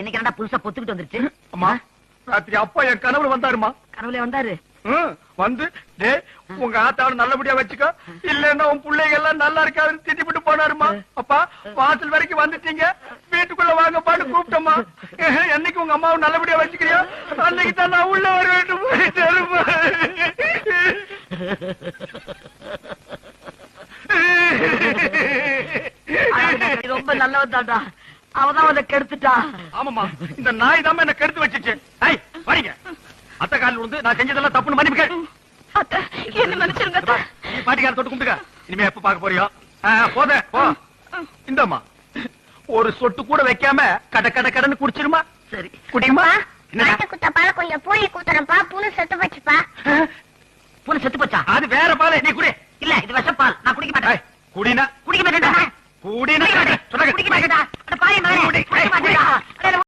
இன்னைக்கு என்னடா புதுசா பொத்துக்கிட்டு வந்துருச்சு? அம்மா ராத்திரி அப்பா என் கனவுல வந்தாருமா. கனவுல வந்தாரு? வந்து டே உங்க ஆத்தாவை நல்லபடியா வச்சுக்கோ, இல்லன்னா உன் பிள்ளைங்க எல்லாம் நல்லா இருக்காதுன்னு திட்டிவிட்டு போனாருமா. அப்பா வாசல் வரைக்கும் வந்துட்டீங்க, வீட்டுக்குள்ள வாங்க பாட்டு கூப்பிட்டோமா. என்னைக்கு உங்க அம்மாவை நல்லபடியா வச்சுக்கிறியோ அன்னைக்கு தான் நான் உள்ள வர வேண்டும். ரொம்ப நல்லவன் தாண்டா, அவதான் அதை கெடுத்துட்டா. ஆமாமா, இந்த நாய் தான் என்ன கெடுத்து வச்சுச்சு. வரீங்க அத்தை காலில் விழுந்து நான் செஞ்சதெல்லாம் தப்புன்னு மன்னிப்பு கேள். என்ன மன்னிச்சிருங்க. நீ பாட்டிக்கார தொட்டு கும்பிட்டுக்க. இனிமே எப்ப பாக்க போறியோ போத போ. இந்தம்மா ஒரு சொட்டு கூட வைக்காம கட கட கடன்னு குடிச்சிருமா. சரி குடிக்குமா? குத்த பால கொஞ்சம் பூனி கூத்துறப்பா. பூனை செத்து போச்சுப்பா. பூனை செத்து போச்சா? அது வேற பால், நீ குடி. இல்ல இது விஷப்பால், நான் குடிக்க மாட்டேன். குடினா குடிக்க மாட்டேன். குடினா குடிக்க மாட்டேன்.